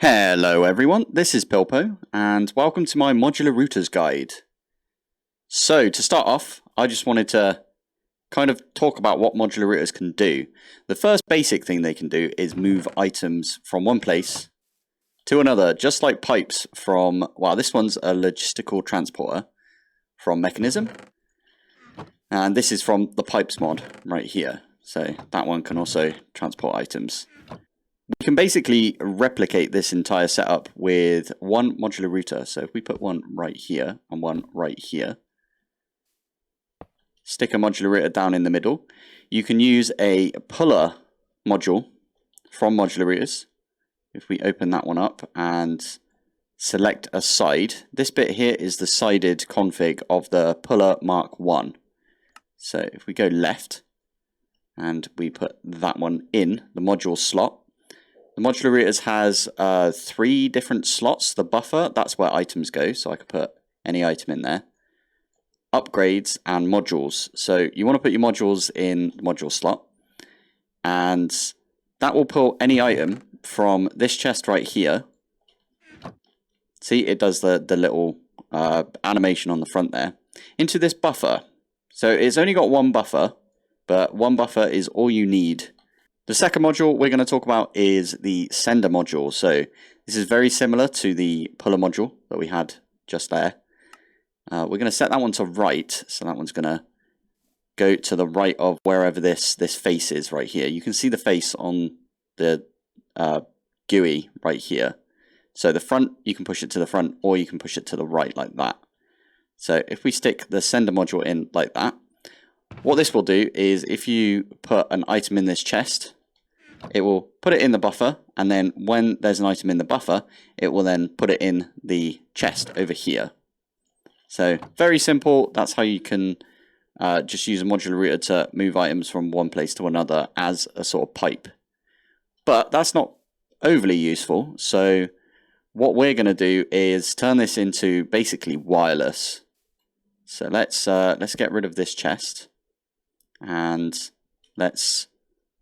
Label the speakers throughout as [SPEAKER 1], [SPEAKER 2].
[SPEAKER 1] Hello everyone, this is Pilpoh, and welcome to my modular routers guide. So to start off, I just wanted to kind of talk about what modular routers can do. The first basic thing they can do is move items from one place to another, just like pipes from, well, this one's a logistical transporter from Mechanism, and this is from the pipes mod right here. So that one can also transport items. We can basically replicate this entire setup with one modular router. So if we put one right here and one right here, stick a modular router down in the middle, you can use a puller module from modular routers. If we open that one up and select a side, this bit here is the sided config of the puller Mk1. So if we go left and we put that one in the module slot, the modular routers has 3 different slots. The buffer, that's where items go, so I could put any item in there. Upgrades and modules. So you want to put your modules in the module slot, and that will pull any item from this chest right here. See, it does the little animation on the front there, into this buffer. So it's only got one buffer, but one buffer is all you need. The second module we're going to talk about is the sender module. So this is very similar to the puller module that we had just there. We're going to set that one to right. So that one's going to go to the right of wherever this face is right here. You can see the face on the GUI right here. So the front, you can push it to the front, or you can push it to the right like that. So if we stick the sender module in like that, what this will do is if you put an item in this chest, it will put it in the buffer, and then when there's an item in the buffer, it will then put it in the chest over here. So very simple. That's how you can just use a modular router to move items from one place to another as a sort of pipe. But that's not overly useful. So what we're going to do is turn this into basically wireless. So let's get rid of this chest. And let's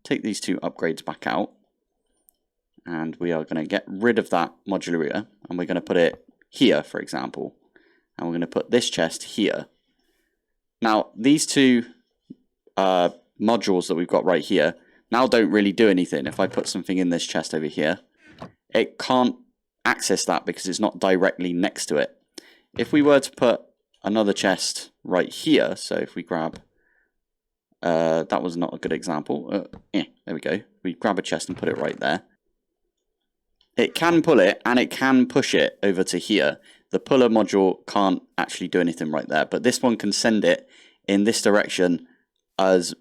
[SPEAKER 1] take these 2 upgrades back out, and we are going to get rid of that modular router, and we're going to put it here, for example, and we're going to put this chest here. Now these 2 modules that we've got right here now don't really do anything. If I put something in this chest over here, it can't access that because it's not directly next to it. If we were to put another chest right here, so if we grab that was not a good example. There we go. We grab a chest and put it right there. It can pull it, and it can push it over to here. The puller module can't actually do anything right there, but this one can send it in this direction as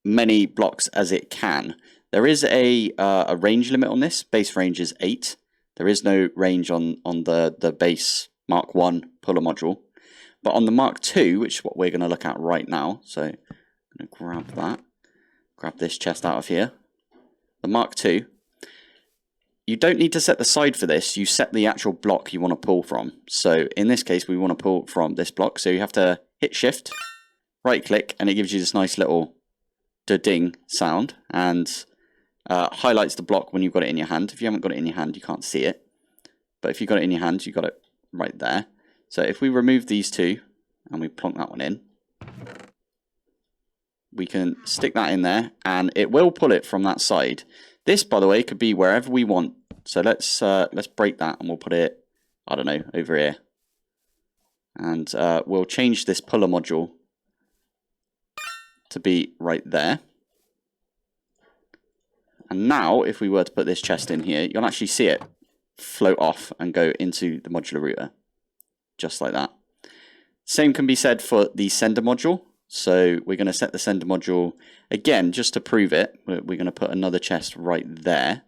[SPEAKER 1] many blocks as it can. There is a range limit on this. Base range is 8. There is no range on the base Mk1 puller module. But on the Mk2, which is what we're going to look at right now, so I'm going to grab that, grab this chest out of here. The Mk2, you don't need to set the side for this, you set the actual block you want to pull from. So in this case, we want to pull from this block, so you have to hit shift, right click, and it gives you this nice little da-ding sound, and highlights the block when you've got it in your hand. If you haven't got it in your hand, you can't see it. But if you've got it in your hand, you've got it right there. So if we remove these 2, and we plonk that one in, we can stick that in there, and it will pull it from that side. This, by the way, could be wherever we want. So let's break that, and we'll put it, I don't know, over here. And we'll change this puller module to be right there. And now, if we were to put this chest in here, you'll actually see it float off and go into the modular router, just like that. Same can be said for the sender module. So we're going to set the sender module again, just to prove it. We're going to put another chest right there,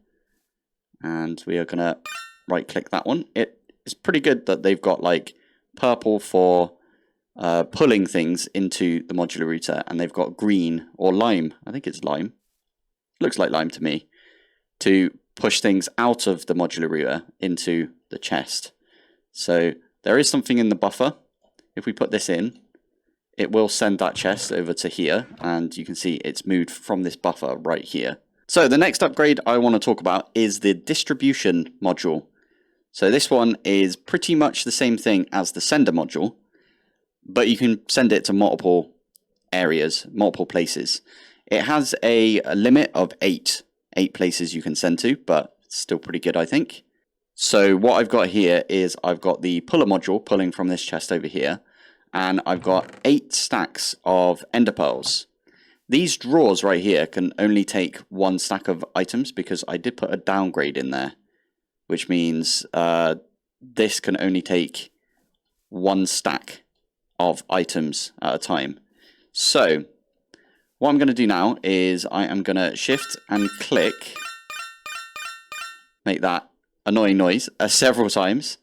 [SPEAKER 1] and we are going to right click that one. It's pretty good that they've got like purple for pulling things into the modular router, and they've got green or lime. I think it's lime. Looks like lime to me, to push things out of the modular router into the chest. So there is something in the buffer. If we put this in, it will send that chest over to here, and you can see it's moved from this buffer right here. So the next upgrade I want to talk about is the Distribution Module. So this one is pretty much the same thing as the Sender Module, but you can send it to multiple areas, multiple places. It has a limit of eight places you can send to, but it's still pretty good, I think. So what I've got here is I've got the Puller module pulling from this chest over here, and I've got 8 stacks of ender pearls. These drawers right here can only take 1 stack of items because I did put a downgrade in there, which means this can only take 1 stack of items at a time. So what I'm going to do now is I am going to shift and click, make that annoying noise several times,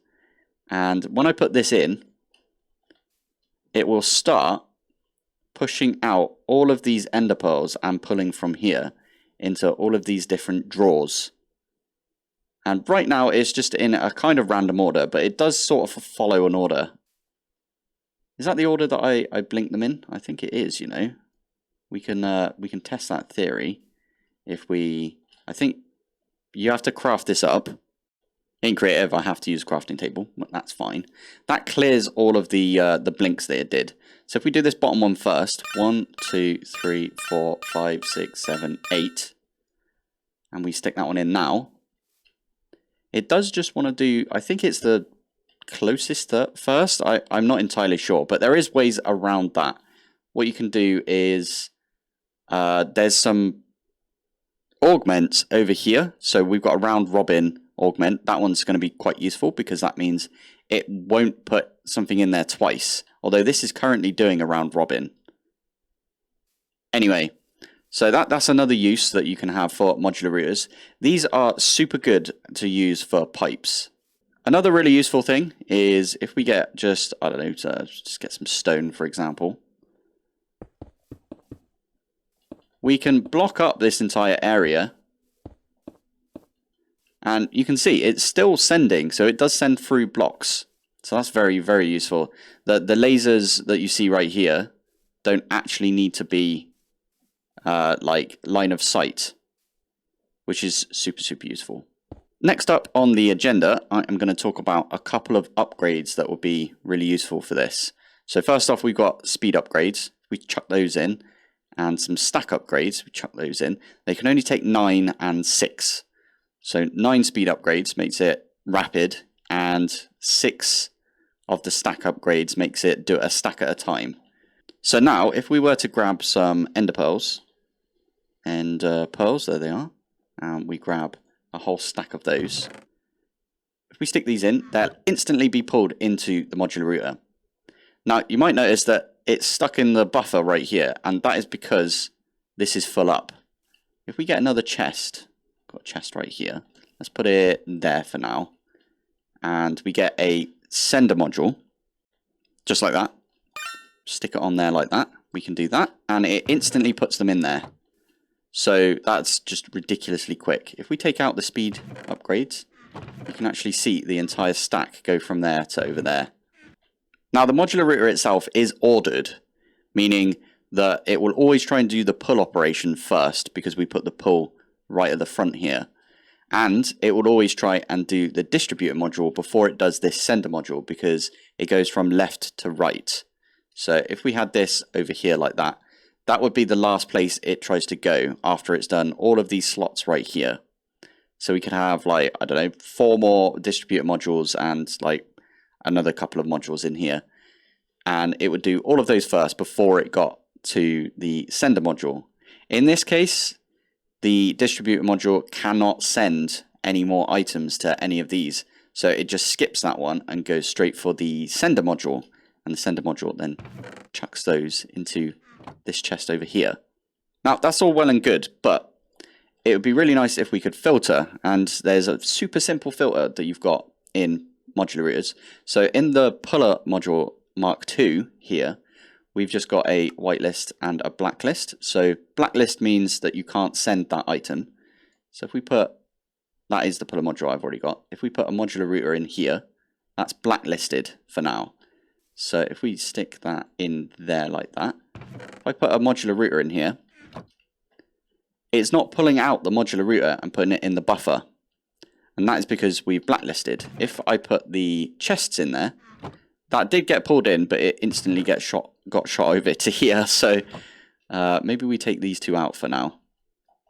[SPEAKER 1] and when I put this in, it will start pushing out all of these ender pearls and pulling from here into all of these different drawers. And right now it's just in a kind of random order, but it does sort of follow an order. Is that the order that I blink them in? I think it is, you know. We can test that theory if we... I think you have to craft this up. In creative, I have to use crafting table, but that's fine. That clears all of the blinks that it did. So if we do this bottom one first, 1, 2, 3, 4, 5, 6, 7, 8, and we stick that one in now, it does just want to do, I think it's the closest first. I'm not entirely sure, but there is ways around that. What you can do is, there's some augments over here. So we've got a round robin augment. That one's going to be quite useful because that means it won't put something in there twice, although this is currently doing a round robin. Anyway, so that's another use that you can have for modular routers. These are super good to use for pipes. Another really useful thing is if we get just, I don't know, just get some stone, for example. We can block up this entire area. And you can see it's still sending, so it does send through blocks. So that's very, very useful. The lasers that you see right here don't actually need to be like line of sight, which is super, super useful. Next up on the agenda, I am going to talk about a couple of upgrades that will be really useful for this. So first off, we've got speed upgrades. We chuck those in, and some stack upgrades. We chuck those in. They can only take 9 and 6. So 9 speed upgrades makes it rapid, and 6 of the stack upgrades makes it do a stack at a time. So now, if we were to grab some ender pearls, there they are, and we grab a whole stack of those. If we stick these in, they'll instantly be pulled into the modular router. Now, you might notice that it's stuck in the buffer right here, and that is because this is full up. If we get another chest, got a chest right here, let's put it there for now, and we get a sender module, just like that. Stick it on there like that. We can do that, and it instantly puts them in there. So that's just ridiculously quick. If we take out the speed upgrades, you can actually see the entire stack go from there to over there. Now the modular router itself is ordered, meaning that it will always try and do the pull operation first because we put the pull right at the front here. And it will always try and do the distributor module before it does this sender module because it goes from left to right. So if we had this over here like that, that would be the last place it tries to go after it's done all of these slots right here. So we could have, like, I don't know, 4 more distributor modules and like another couple of modules in here. And it would do all of those first before it got to the sender module. In this case, the distributor module cannot send any more items to any of these. So it just skips that one and goes straight for the sender module. And the sender module then chucks those into this chest over here. Now, that's all well and good, but it would be really nice if we could filter. And there's a super simple filter that you've got in modular routers. So in the Puller module Mark II here, we've just got a whitelist and a blacklist. So blacklist means that you can't send that item. So if we put, that is the Puller module I've already got. If we put a modular router in here, that's blacklisted for now. So if we stick that in there like that, if I put a modular router in here, it's not pulling out the modular router and putting it in the buffer. And that is because we've blacklisted. If I put the chests in there, that did get pulled in, but it instantly got shot over to here. So maybe we take these two out for now,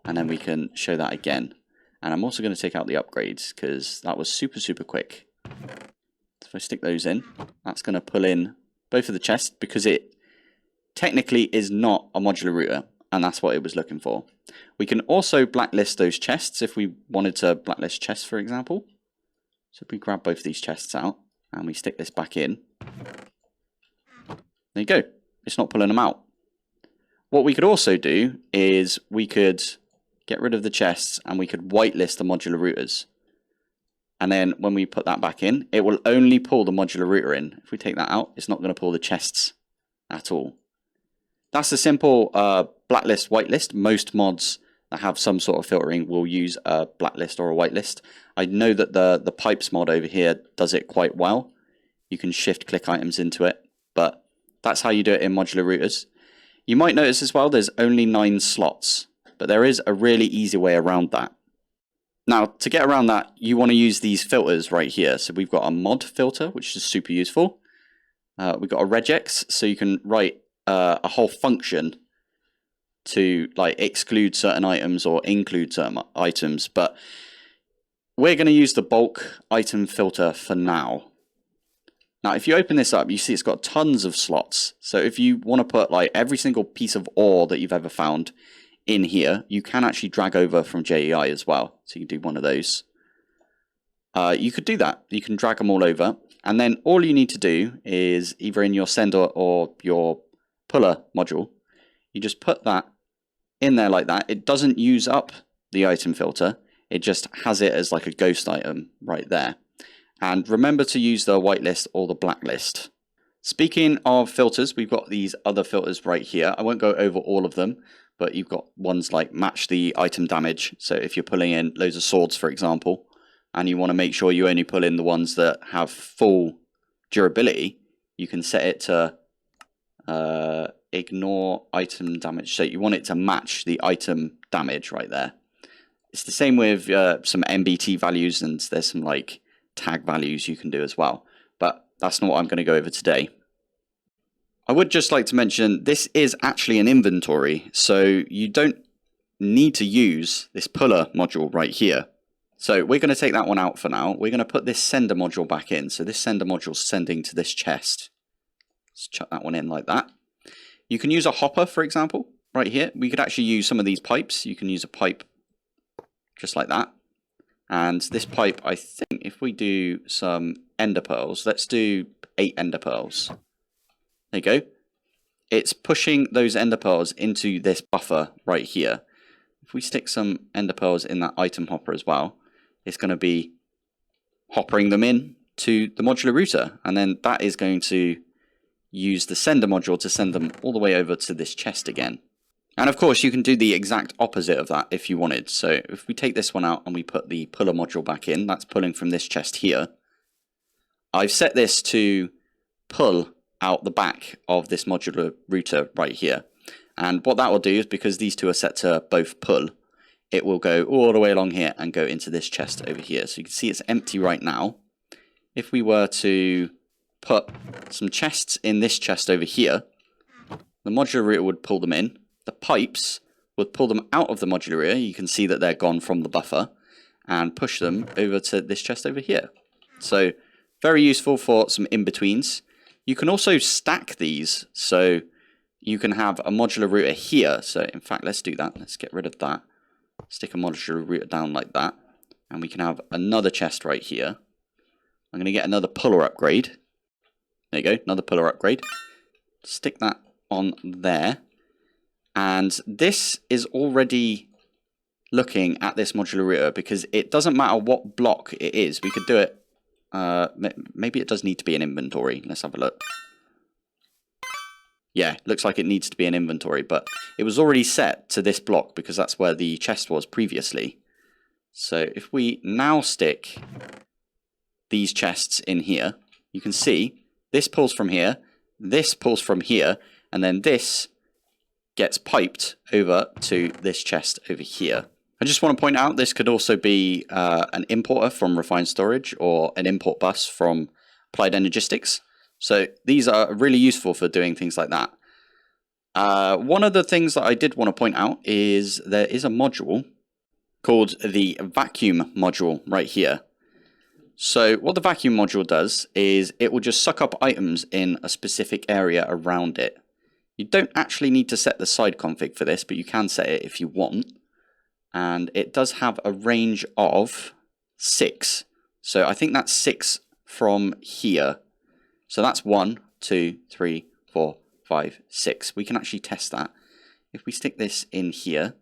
[SPEAKER 1] and then we can show that again. And I'm also going to take out the upgrades because that was super, super quick. So if I stick those in, that's going to pull in both of the chests because it technically is not a modular router, and that's what it was looking for. We can also blacklist those chests if we wanted to blacklist chests, for example. So if we grab both of these chests out and we stick this back in, there you go. It's not pulling them out. What we could also do is we could get rid of the chests and we could whitelist the modular routers. And then when we put that back in, it will only pull the modular router in. If we take that out, it's not going to pull the chests at all. That's a simple blacklist, whitelist. Most mods that have some sort of filtering will use a blacklist or a whitelist. I know that the pipes mod over here does it quite well. You can shift click items into it, but that's how you do it in modular routers. You might notice as well there's only 9 slots, but there is a really easy way around that. Now, to get around that, you want to use these filters right here. So we've got a mod filter, which is super useful. We've got a regex, so you can write a whole function to like exclude certain items or include certain items, but we're going to use the bulk item filter for now. Now, if you open this up, you see it's got tons of slots. So if you want to put like every single piece of ore that you've ever found in here, you can actually drag over from JEI as well. So you can do one of those. You could do that. You can drag them all over. And then all you need to do is either in your sender or your puller module, you just put that in there like that. It doesn't use up the item filter. It just has it as like a ghost item right there. And remember to use the whitelist or the blacklist. Speaking of filters, we've got these other filters right here. I won't go over all of them, but you've got ones like match the item damage. So if you're pulling in loads of swords, for example, and you want to make sure you only pull in the ones that have full durability, you can set it to ignore item damage. So you want it to match the item damage right there. It's the same with some MBT values, and there's some like tag values you can do as well. But that's not what I'm going to go over today. I would just like to mention this is actually an inventory, so you don't need to use this puller module right here. So we're going to take that one out for now. We're going to put this sender module back in. So this sender module is sending to this chest. Let's chuck that one in like that. You can use a hopper, for example, right here. We could actually use some of these pipes. You can use a pipe just like that. And this pipe, I think if we do some ender pearls, let's do 8 ender pearls. There you go. It's pushing those ender pearls into this buffer right here. If we stick some ender pearls in that item hopper as well, it's going to be hoppering them in to the modular router. And then that is going to use the sender module to send them all the way over to this chest again. And of course, you can do the exact opposite of that if you wanted. So if we take this one out and we put the puller module back in, that's pulling from this chest here. I've set this to pull out the back of this modular router right here. And what that will do is, because these two are set to both pull, it will go all the way along here and go into this chest over here. So you can see it's empty right now. If we were to put some chests in this chest over here, the modular router would pull them in. The pipes would pull them out of the modular router. You can see that they're gone from the buffer, and push them over to this chest over here. So very useful for some in-betweens. You can also stack these, so you can have a modular router here. So in fact, let's do that. Let's get rid of that. Stick a modular router down like that. And we can have another chest right here. I'm going to get another puller upgrade. There you go, another puller upgrade. Stick that on there. And this is already looking at this modular router because it doesn't matter what block it is. We could do it. Maybe it does need to be an inventory. Let's have a look. Yeah, looks like it needs to be an inventory, but it was already set to this block because that's where the chest was previously. So if we now stick these chests in here, you can see this pulls from here, this pulls from here, and then this gets piped over to this chest over here. I just want to point out this could also be an importer from refined storage or an import bus from applied energistics. So these are really useful for doing things like that. One of the things that I did want to point out is there is a module called the vacuum module right here. So what the vacuum module does is it will just suck up items in a specific area around it. You don't actually need to set the side config for this, but you can set it if you want. And it does have a range of 6. So I think that's 6 from here. So that's 1, 2, 3, 4, 5, 6. We can actually test that. If we stick this in here,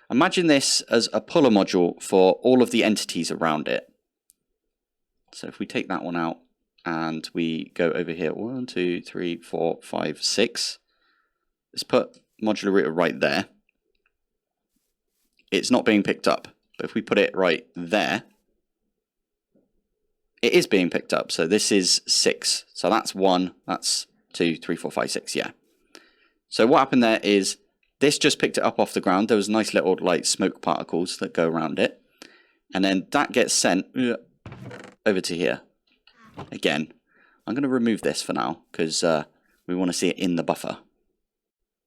[SPEAKER 1] imagine this as a puller module for all of the entities around it. So if we take that one out and we go over here, 1, 2, 3, 4, 5, 6. Let's put modular router right there. It's not being picked up. But if we put it right there, it is being picked up. So this is 6. So that's 1, that's 2, 3, 4, 5, 6, yeah. So what happened there is this just picked it up off the ground. There was nice little like smoke particles that go around it. And then that gets sent over to here. Again, I'm going to remove this for now because we want to see it in the buffer.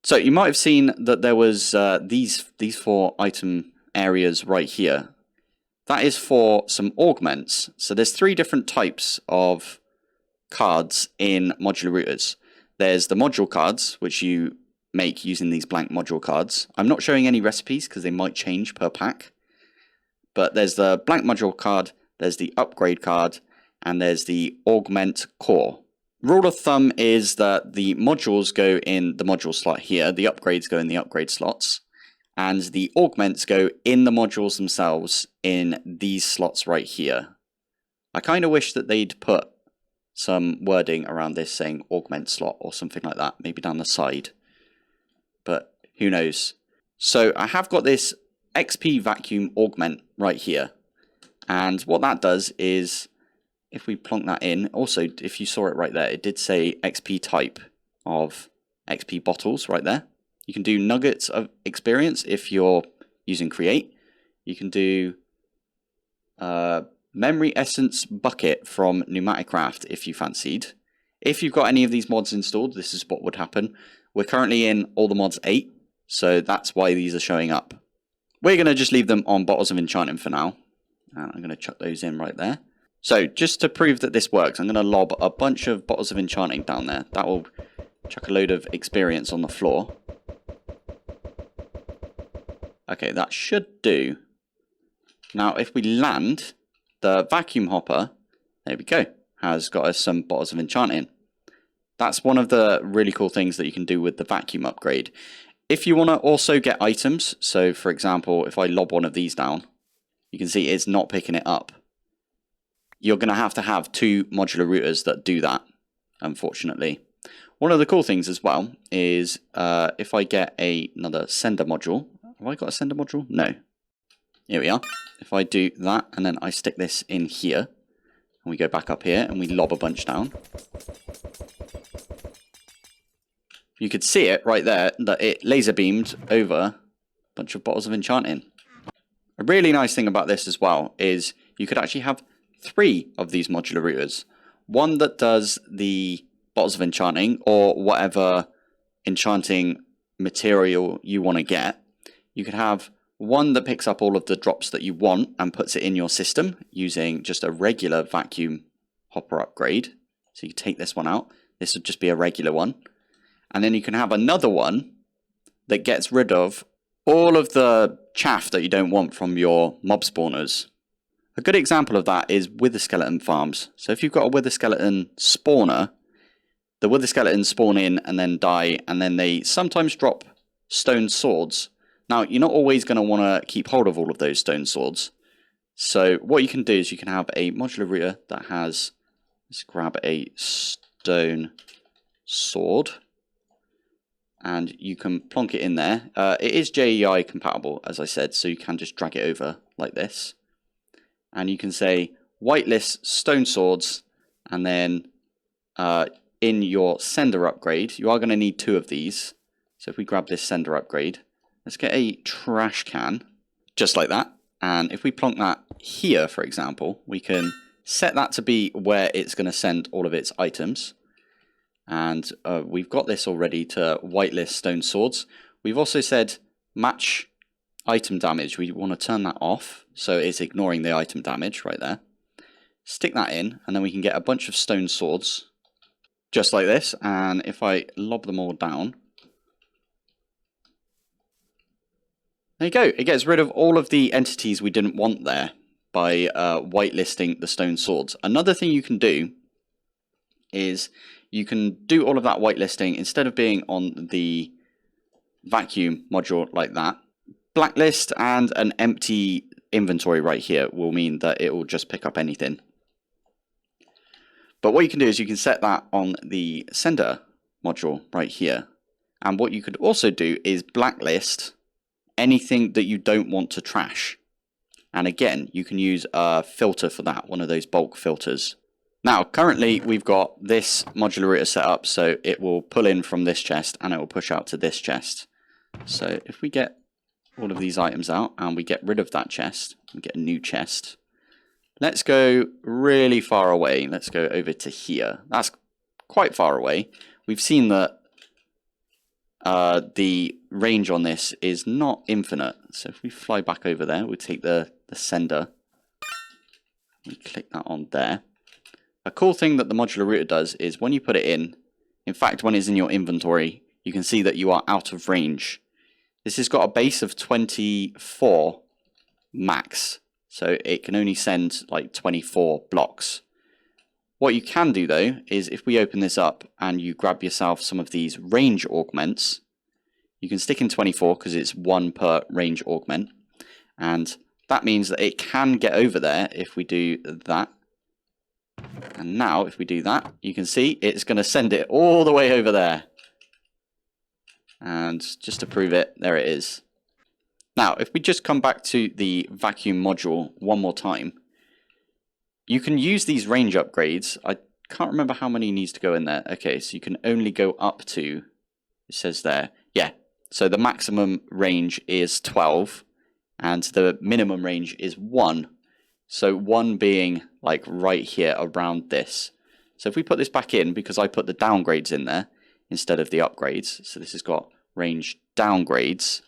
[SPEAKER 1] So you might have seen that there was these 4 item areas right here. That is for some augments. So there's 3 different types of cards in modular routers. There's the module cards, which you make using these blank module cards. I'm not showing any recipes because they might change per pack. But there's the blank module card, there's the upgrade card, and there's the augment core. Rule of thumb is that the modules go in the module slot here, the upgrades go in the upgrade slots, and the augments go in the modules themselves in these slots right here. I kind of wish that they'd put some wording around this saying augment slot or something like that, maybe down the side, but who knows. So I have got this XP vacuum augment right here, and what that does is if we plonk that in, also if you saw it right there, it did say XP type of XP bottles right there. You can do nuggets of experience if you're using create. You can do memory essence bucket from Pneumaticraft if you fancied. If you've got any of these mods installed, this is what would happen. We're currently in all the mods 8, so that's why these are showing up. We're going to just leave them on bottles of enchanting for now. And I'm going to chuck those in right there. So just to prove that this works, I'm going to lob a bunch of bottles of enchanting down there. That will chuck a load of experience on the floor. Okay, that should do. Now if we land, the vacuum hopper, there we go, has got us some bottles of enchanting. That's one of the really cool things that you can do with the vacuum upgrade. If you want to also get items, so for example, if I lob one of these down, you can see it's not picking it up. You're going to have 2 modular routers that do that, unfortunately. One of the cool things as well is if I get another sender module. Have I got a sender module? No. Here we are. If I do that and then I stick this in here, and we go back up here and we lob a bunch down. You could see it right there that it laser beamed over a bunch of bottles of enchanting. A really nice thing about this as well is you could actually have 3 of these modular routers. One that does the bottles of enchanting or whatever enchanting material you want to get. You could have one that picks up all of the drops that you want and puts it in your system using just a regular vacuum hopper upgrade. So you take this one out. This would just be a regular one. And then you can have another one that gets rid of all of the chaff that you don't want from your mob spawners. A good example of that is wither skeleton farms. So if you've got a wither skeleton spawner, the wither skeletons spawn in and then die, and then they sometimes drop stone swords. Now, you're not always going to want to keep hold of all of those stone swords. So what you can do is you can have a modular router that has, let's grab a stone sword, and you can plonk it in there. It is JEI compatible, as I said, so you can just drag it over like this. And you can say whitelist stone swords, and then in your sender upgrade, you are going to need 2 of these. So if we grab this sender upgrade, let's get a trash can, just like that. And if we plonk that here, for example, we can set that to be where it's going to send all of its items. And we've got this already to whitelist stone swords. We've also said match item damage. We want to turn that off, so it's ignoring the item damage right there. Stick that in, and then we can get a bunch of stone swords, just like this. And if I lob them all down, there you go. It gets rid of all of the entities we didn't want there by whitelisting the stone swords. Another thing you can do is you can do all of that whitelisting instead of being on the vacuum module like that. Blacklist and an empty inventory right here will mean that it will just pick up anything. But what you can do is you can set that on the sender module right here. And what you could also do is blacklist anything that you don't want to trash. And again, you can use a filter for that, one of those bulk filters. Now, currently we've got this modular router set up, so it will pull in from this chest and it will push out to this chest. So if we get all of these items out and we get rid of that chest and get a new chest, let's go really far away. Let's go over to here. That's quite far away. We've seen that the range on this is not infinite. So if we fly back over there, we take the sender, we click that on there. A cool thing that the modular router does is when you put it in fact when it's in your inventory, you can see that you are out of range. This has got a base of 24 max, so it can only send like 24 blocks. What you can do though is if we open this up and you grab yourself some of these range augments, you can stick in 24 because it's 1 per range augment, and that means that it can get over there if we do that. And now if we do that, you can see it's going to send it all the way over there. And just to prove it, there it is. Now if we just come back to the vacuum module one more time, you can use these range upgrades. I can't remember how many needs to go in there. Okay, so you can only go up to, it says there, yeah. So the maximum range is 12 and the minimum range is 1. So 1 being like right here around this. So if we put this back in, because I put the downgrades in there instead of the upgrades, so this has got range downgrades.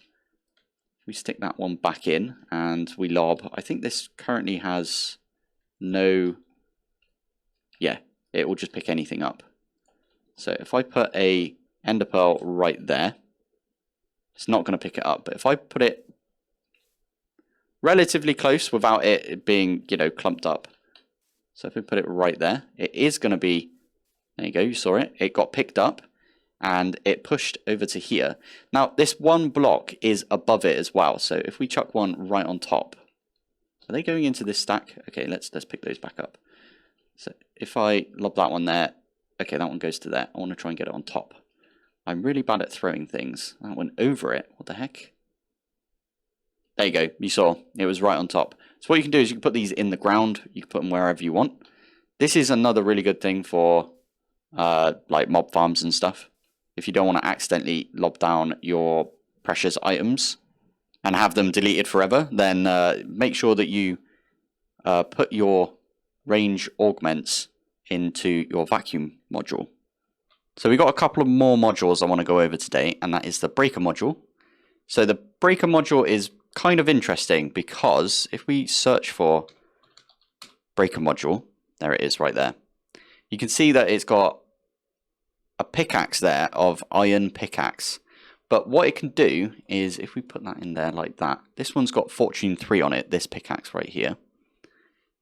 [SPEAKER 1] We stick that one back in and we lob. I think this currently has no, yeah, it will just pick anything up. So if I put a ender pearl right there, it's not going to pick it up. But if I put it relatively close without it being, you know, clumped up. So if we put it right there, it is going to be, there you go, you saw it. It got picked up and it pushed over to here. Now this one block is above it as well. So if we chuck one right on top, are they going into this stack? Okay, let's pick those back up. So if I lob that one there, okay, that one goes to there. I want to try and get it on top. I'm really bad at throwing things. That went over it. What the heck? There you go. You saw it was right on top. So what you can do is you can put these in the ground. You can put them wherever you want. This is another really good thing for like mob farms and stuff. If you don't want to accidentally lob down your precious items and have them deleted forever, then make sure that you put your range augments into your vacuum module. So we've got a couple of more modules I want to go over today, and that is the breaker module. So the breaker module is kind of interesting because if we search for breaker module, there it is right there. You can see that it's got a pickaxe there of iron pickaxe. But what it can do is if we put that in there like that, this one's got fortune 3 on it, this pickaxe right here.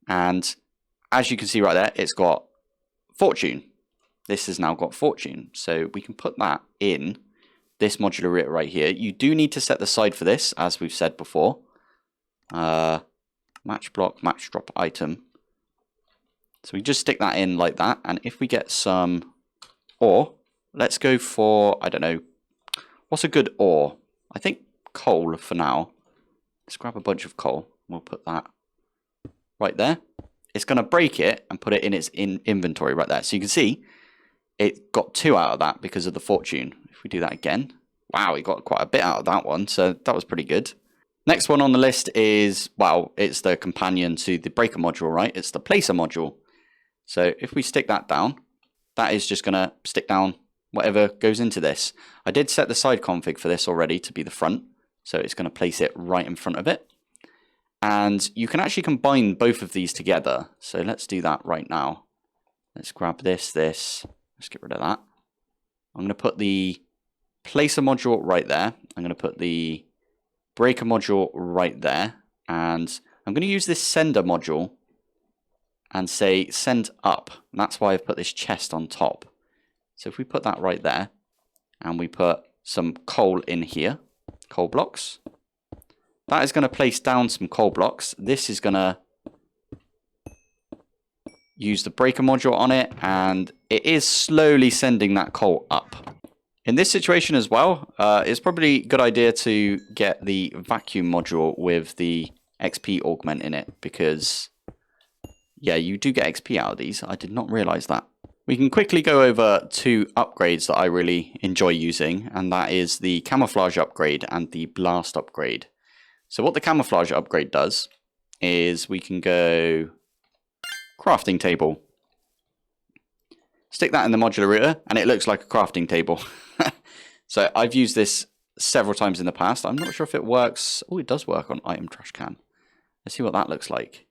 [SPEAKER 1] And as you can see right there, it's got fortune. This has now got fortune. So we can put that in this modular right here. You do need to set the side for this, as we've said before. Match block, match drop item. So we just stick that in like that. And if we get some ore, let's go for, I don't know, what's a good ore? I think coal for now. Let's grab a bunch of coal. We'll put that right there. It's going to break it and put it in its inventory right there. So you can see it got 2 out of that because of the fortune. If we do that again, Wow, we got quite a bit out of that one, so that was pretty good. Next one on the list is, well, it's the companion to the breaker module, right? It's the placer module. So if we stick that down, that is just going to stick down whatever goes into this. I did set the side config for this already to be the front, so it's going to place it right in front of it. And you can actually combine both of these together. So let's do that right now. Let's grab this. Let's get rid of that. I'm going to put the placer module right there. I'm going to put the breaker module right there. And I'm going to use this sender module and say send up. And that's why I've put this chest on top. So if we put that right there and we put some coal in here, coal blocks, that is going to place down some coal blocks. This is going to use the breaker module on it, and it is slowly sending that coal up. In this situation as well, it's probably a good idea to get the vacuum module with the XP augment in it, because yeah, you do get XP out of these. I did not realize that. We can quickly go over two upgrades that I really enjoy using, and that is the Camouflage upgrade and the Blast upgrade. So what the Camouflage upgrade does is we can go crafting table. Stick that in the modular router and it looks like a crafting table. So I've used this several times in the past. I'm not sure if it works. Oh, it does work on item trash can. Let's see what that looks like.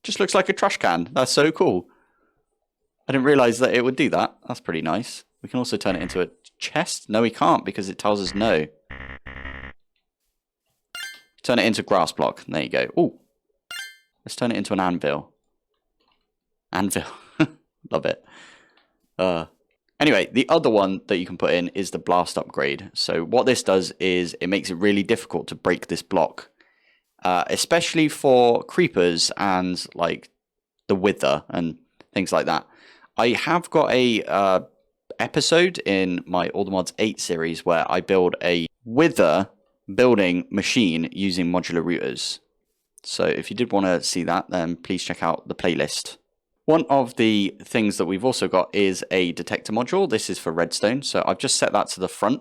[SPEAKER 1] Just looks like a trash can. That's so cool. I didn't realize that it would do that. That's pretty nice. We can also turn it into a chest. No, we can't because it tells us no. Turn it into grass block. There you go. Oh, let's turn it into an anvil. Anvil. Love it. Anyway, the other one that you can put in is the blast upgrade. So what this does is it makes it really difficult to break this block, especially for creepers and like the wither and things like that. I have got a episode in my All the Mods 8 series where I build a wither building machine using modular routers. So if you did want to see that, then please check out the playlist. One of the things that we've also got is a detector module. This is for redstone. So I've just set that to the front.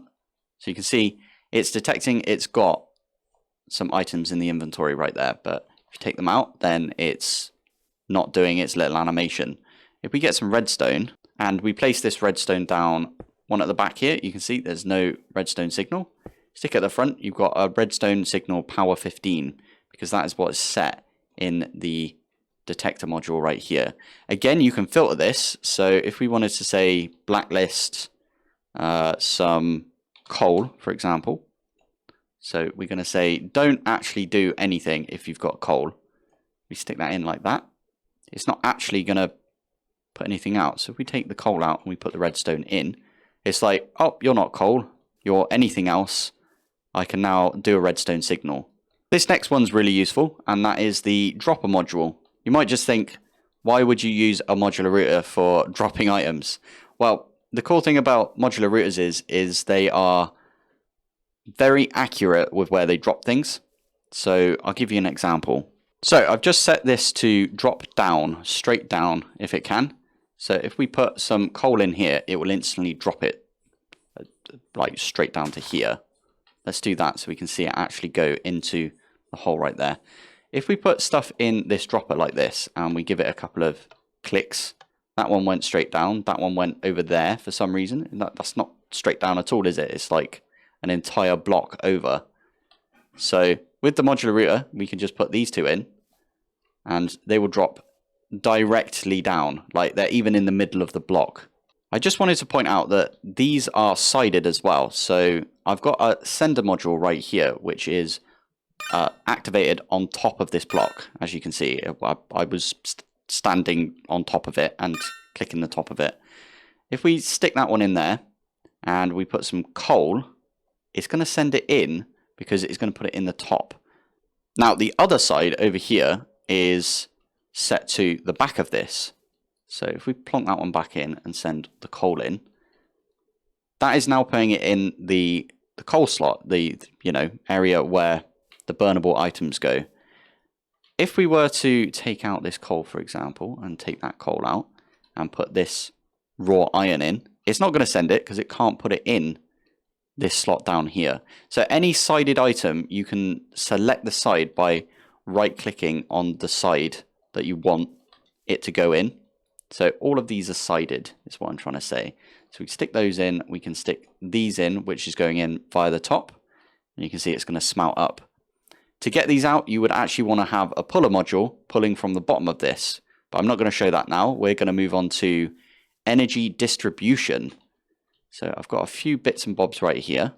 [SPEAKER 1] So you can see it's detecting it's got some items in the inventory right there. But if you take them out, then it's not doing its little animation. If we get some redstone and we place this redstone down one at the back here, you can see there's no redstone signal. Stick at the front, you've got a redstone signal power 15 because that is what is set in the detector module right here. Again, you can filter this. So if we wanted to say blacklist some coal, for example. So we're going to say don't actually do anything if you've got coal. We stick that in like that. It's not actually going to put anything out. So if we take the coal out and we put the redstone in, it's like, oh, you're not coal, you're anything else. I can now do a redstone signal. This next one's really useful, and that is the dropper module. You might just think, why would you use a modular router for dropping items? Well, the cool thing about modular routers is they are very accurate with where they drop things. So I'll give you an example. So I've just set this to drop down, straight down if it can. So if we put some coal in here, it will instantly drop it like straight down to here. Let's do that so we can see it actually go into the hole right there. If we put stuff in this dropper like this and we give it a couple of clicks, that one went straight down, that one went over there for some reason. That's not straight down at all, is it? It's like an entire block over. So with the modular router, we can just put these two in and they will drop directly down, like they're even in the middle of the block. I just wanted to point out that these are sided as well. So I've got a sender module right here, which is activated on top of this block. As you can see, I was standing on top of it and clicking the top of it. If we stick that one in there and we put some coal, it's going to send it in because it's going to put it in the top. Now the other side over here is set to the back of this. So if we plonk that one back in and send the coal in, that is now putting it in the coal slot, the area where the burnable items go. If we were to take out this coal, for example, and take that coal out and put this raw iron in, it's not going to send it because it can't put it in this slot down here. So any sided item, you can select the side by right clicking on the side that you want it to go in. So all of these are sided, is what I'm trying to say. So we stick those in, we can stick these in, which is going in via the top. And you can see it's going to smelt up. To get these out, you would actually want to have a puller module pulling from the bottom of this. But I'm not going to show that now. We're going to move on to energy distribution. So I've got a few bits and bobs right here.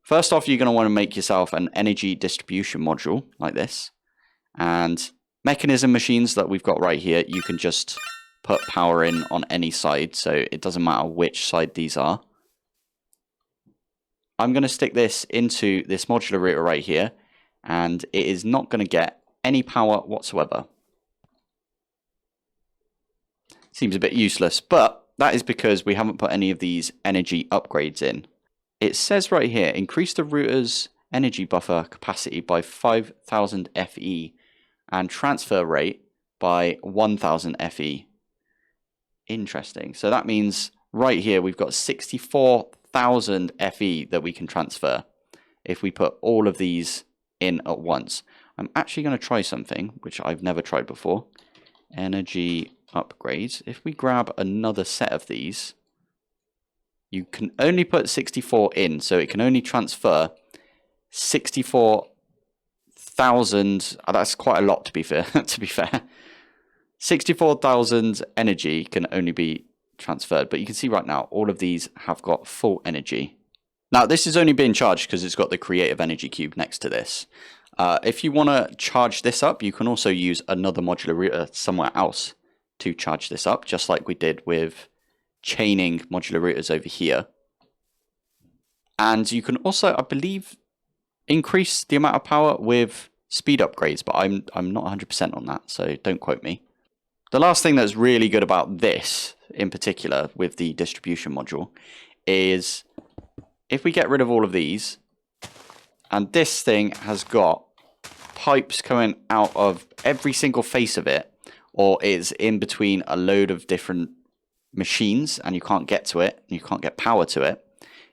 [SPEAKER 1] First off, you're going to want to make yourself an energy distribution module like this. And mechanism machines that we've got right here, you can just put power in on any side. So it doesn't matter which side these are. I'm going to stick this into this modular router right here. And it is not going to get any power whatsoever. Seems a bit useless, but that is because we haven't put any of these energy upgrades in. It says right here, increase the router's energy buffer capacity by 5,000 FE and transfer rate by 1,000 FE. Interesting. So that means right here we've got 64,000 FE that we can transfer if we put all of these in at once. I'm actually going to try something which I've never tried before. Energy upgrades. If we grab another set of these, you can only put 64 in, so it can only transfer 64,000. That's quite a lot to be fair. To be fair, 64,000 energy can only be transferred. But you can see right now, all of these have got full energy. Now, this is only being charged because it's got the creative energy cube next to this. If you want to charge this up, you can also use another modular router somewhere else to charge this up, just like we did with chaining modular routers over here. And you can also, I believe, increase the amount of power with speed upgrades, but I'm not 100% on that, so don't quote me. The last thing that's really good about this, in particular, with the distribution module, is if we get rid of all of these, and this thing has got pipes coming out of every single face of it, or is in between a load of different machines, and you can't get to it, you can't get power to it,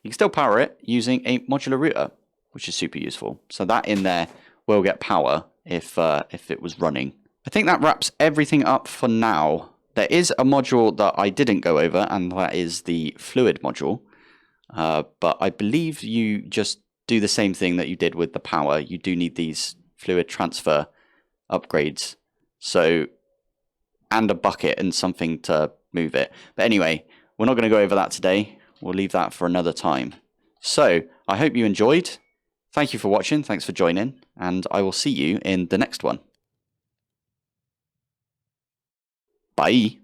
[SPEAKER 1] you can still power it using a modular router, which is super useful. So that in there will get power if it was running. I think that wraps everything up for now. There is a module that I didn't go over, and that is the fluid module. But I believe you just do the same thing that you did with the power. You do need these fluid transfer upgrades. So, and a bucket and something to move it. But anyway, we're not going to go over that today. We'll leave that for another time. So, I hope you enjoyed. Thank you for watching. Thanks for joining. And I will see you in the next one. Bye.